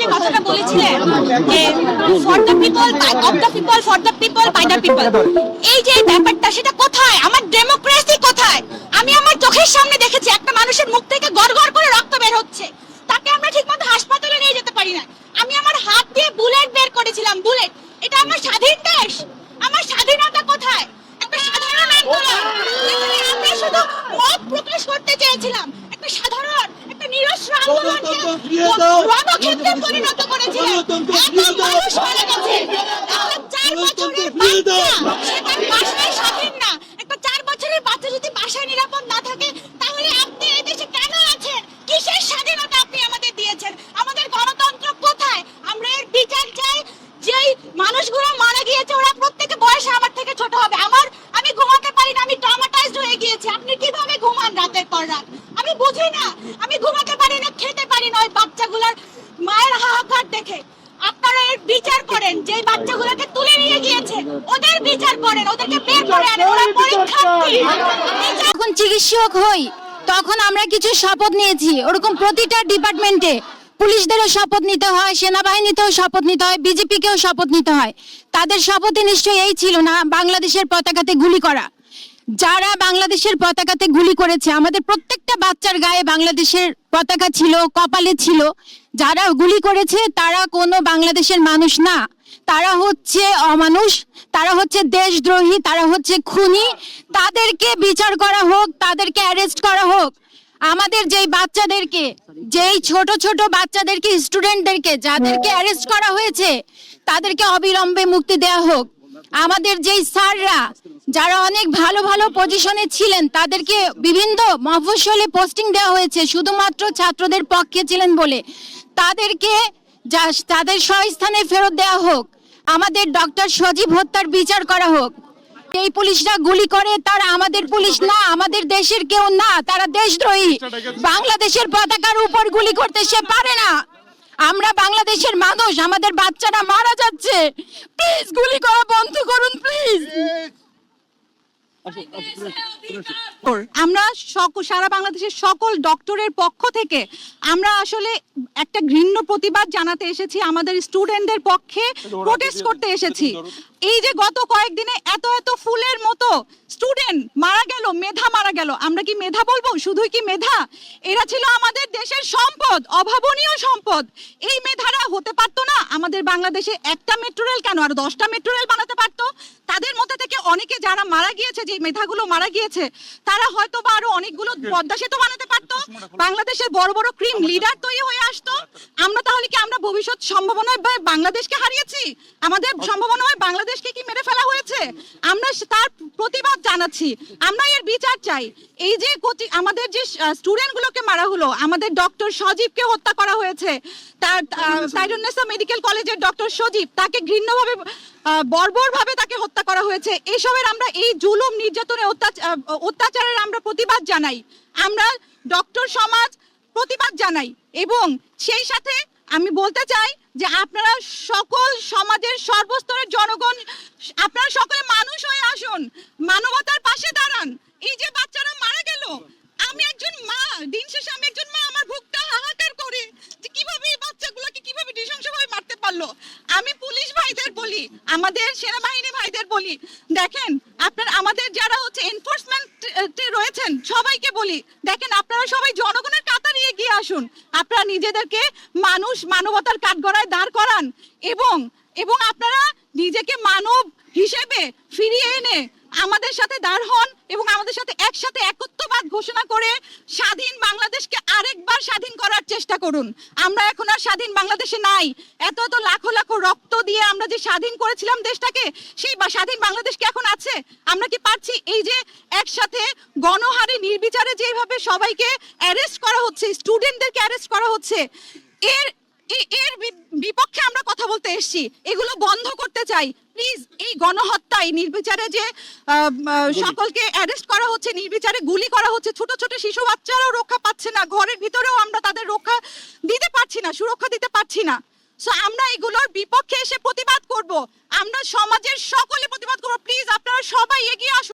যে কথাটা বলেছিলেন যে for the people, of the people, for the people, by the people, এই যে ব্যাপারটা, সেটা কোথায়? আমার ডেমোক্রেসি কোথায়? আমি আমার চোখের সামনে দেখেছি একটা মানুষের মুখ থেকে গড়গড় করে রক্ত বের হচ্ছে, তাকে আমরা ঠিকমতো হাসপাতালে নিয়ে যেতে পারি না। আমি আমার হাত দিয়ে বুলেট বের করেছিলাম, বুলেট। এটা আমার স্বাধীন দেশ, আমার স্বাধীনতা কোথায়? একটা সাধারণ আন্দোলন যেখানে আমরা শুধু মত প্রকাশ করতে চেয়েছিলাম, একটা সাধারণ, একটা নিরস্ত্র আন্দোলনকে রণক্ষেত্রে পরিণত করেছিলাম। এত মানুষ মারা গেছে, একটা 4 বছরের বাচ্চা, সে তার বাসায় স্বাধীন না। একটা 4 বছরের বাচ্চা যদি বাসায় নিরাপদ না থাকে, তাহলে আপনি এই দেশে কেন আছেন? কিসের স্বাধীনতা আপনি আমাদের দিয়েছেন? আমাদের গণতন্ত্র কোথায়? আমরা এর বিচার চাই। যেই মানুষগুলো মারা গিয়েছে, ওরা প্রত্যেকে বয়সে আমার থেকে ছোট হবে। আমি ঘুমাতে পারি না, আমি ট্রমাটাইজড হয়ে গিয়েছি। আপনি কিভাবে ঘুমান রাতের পর রাত? আমি বুঝি না, আমি ঘুমাতে পারি না, খেতে পারি না ওই বাচ্চাগুলোর মায়ের হাহাকার দেখে। আপনারা এর বিচার করেন, যে বাচ্চাগুলোকে তুলে নিয়ে গিয়েছে ওদের বিচার করেন, ওদেরকে বের করে আনেন, ওরা পরীক্ষার্থী। যখন চিকিৎসক হই তখন আমরা কিছু শপথ নিয়েছি, ওরকম প্রতিটা ডিপার্টমেন্টে পুলিশদেরও শপথ নিতে হয়, সেনাবাহিনীতেও শপথ নিতে হয়, বিজেপিকেও শপথ নিতে হয়। তাদের শপথে নিশ্চয়ই এই ছিল না বাংলাদেশের পতাকাতে গুলি করা। যারা বাংলাদেশের পতাকাতে গুলি করেছে, আমাদের প্রত্যেকটা বাচ্চার গায়ে বাংলাদেশের পতাকা ছিল, কপালে ছিল। যারা গুলি করেছে তারা কোনো বাংলাদেশের মানুষ না, তারা হচ্ছে অমানুষ, তারা হচ্ছে দেশদ্রোহী, তারা হচ্ছে খুনি। তাদেরকে বিচার করা হোক, তাদেরকে অ্যারেস্ট করা হোক। আমাদের যেই বাচ্চাদেরকে, যেই ছোট ছোট বাচ্চাদেরকে, স্টুডেন্টদেরকে যাদেরকে অ্যারেস্ট করা হয়েছে, তাদেরকে অবিলম্বে মুক্তি দেওয়া হোক। আমাদের যেই স্যাররা যারা অনেক ভালো ভালো পজিশনে ছিলেন, তাদেরকে বিভিন্ন মফস্বলে পোস্টিং দেওয়া হয়েছে শুধুমাত্র ছাত্রদের পক্ষে ছিলেন বলে, তাদেরকে তাদের স্বস্থানে ফেরত দেওয়া হোক। আমাদের ডক্টর সজীব হত্যার বিচার করা হোক। এই পুলিশরা গুলি করে তারা আমাদের পুলিশ না, আমাদের দেশের কেউ না, তারা দেশদ্রোহী। বাংলাদেশের পতাকার উপর গুলি করতে সে পারে না। আমরা বাংলাদেশের মানুষ, আমাদের বাচ্চারা মারা যাচ্ছে, প্লিজ গুলি করা বন্ধ করুন, প্লিজ। আমরা সারা বাংলাদেশের সকল ডক্টরের পক্ষ থেকে আমরা আসলে একটা ঘৃণ্য প্রতিবাদ জানাতে এসেছি, আমাদের স্টুডেন্টদের পক্ষে প্রোটেস্ট করতে এসেছি। এই যে গত কয়েকদিনে এত এত ফুলের মতো স্টুডেন্ট মারা গেল, মেধা মারা গেল। আমরা কি মেধা বলবো? শুধুই কি মেধা? এরা ছিল আমাদের দেশের সম্পদ, অভাবনীয় সম্পদ। এই মেধারা হতে পারতো না আমাদের বাংলাদেশে একটা মেট্রো রেল, কেন আর 10টা মেট্রো রেল বানাতে পারতো। তাদের মধ্যে থেকে অনেকে যারা মারা গিয়েছে, যে মেধাগুলো মারা গিয়েছে, তারা হয়তো বা আরো অনেকগুলো পদ্মা সেতু বানাতে পারতো, বাংলাদেশের বড় বড় ক্রিম লিডার তৈরি হয়ে আসতো। আমরা তাহলে কি আমরা ভবিষ্যৎ সম্ভাবনায় বাংলাদেশকে হারিয়েছি? আমাদের সম্ভাবনায় বাংলাদেশকে কি মেরে ফেলা হয়েছে? আমরা তার প্রতিবাদ জানাচ্ছি, আমরা এর বিচার চাই। এই যে আমাদের যে স্টুডেন্টগুলোকে মারা হলো, আমাদের ডক্টর সজীবকে হত্যা করা হয়েছে, তার সাইরুন্নেসা মেডিকেল কলেজের ডক্টর সজীব, তাকে ঘৃণ্যভাবে বর্বরভাবে তাকে হত্যা করা হয়েছে। এসবের আমরা, এই জুলুম নির্যাতনের অত্যাচারের আমরা প্রতিবাদ জানাই, আমরা ডক্টর সমাজ প্রতিবাদ জানাই। এবং সেই সাথে আমি বলতে চাই যে আপনারা সকল সমাজের সর্বস্তরের জনগণ, আপনারা সকলে মানুষ হয়ে আসুন, মানবতার পাশে দাঁড়ান। এই যে বাচ্চারা মারা গেল, আমি একজন মা, দিন শেষে আমি একজন মা, আমার বুকটা হাহাকার করে যে কিভাবে এই বাচ্চাগুলোকে কিভাবে নৃশংসভাবে মারতে পারলো। আমি পুলিশ ভাইদের বলি, আমাদের সেনাবাহিনী ভাইদের বলি, দেখেন আপনারা, আমাদের যারা হচ্ছে এনফোর্সমেন্টে রয়েছেন সবাইকে বলি, দেখেন আপনারা সবাই জনগণের কাতারে এগিয়ে আসুন। আপনারা নিজেদেরকে মানবতার কাঠগড়ায় দাঁড় করান এবং আপনারা নিজেকে মানব হিসেবে ফিরিয়ে এনে আমাদের সাথে দাঁড় হন এবং আমাদের সাথে একসাথে একত্ববাদ ঘোষণা করে স্বাধীন বাংলাদেশকে আরেকবার স্বাধীন করার চেষ্টা করুন। আমরা এখন আর স্বাধীন বাংলাদেশে নাই। এত এত লাখো লাখো রক্ত দিয়ে আমরা যে স্বাধীন করেছিলাম দেশটাকে, সেই স্বাধীন বাংলাদেশ কি এখন আছে? আমরা কি পারছি? এই যে একসাথে গণহারে নির্বিচারে যেভাবে সবাইকে অ্যারেস্ট করা হচ্ছে, স্টুডেন্টদেরকে অ্যারেস্ট করা হচ্ছে, এর বিপক্ষে আমরা কথা বলতে এসেছি। এগুলো বন্ধ করতে চাই। প্লিজ, এই গণহত্যায় নির্বিচারে যে সকলকে অ্যারেস্ট করা হচ্ছে, নির্বিচারে গুলি করা হচ্ছে, ছোট ছোট শিশু বাচ্চারাও রক্ষা পাচ্ছে না, ঘরের ভিতরেও আমরা তাদের রক্ষা দিতে পারছি না, সুরক্ষা দিতে পারছি না। সো আমরা এগুলোর বিপক্ষে এসে প্রতিবাদ করব, আমরা সমাজের সকলে প্রতিবাদ করব। প্লিজ আপনারা সবাই এগিয়ে আসুন।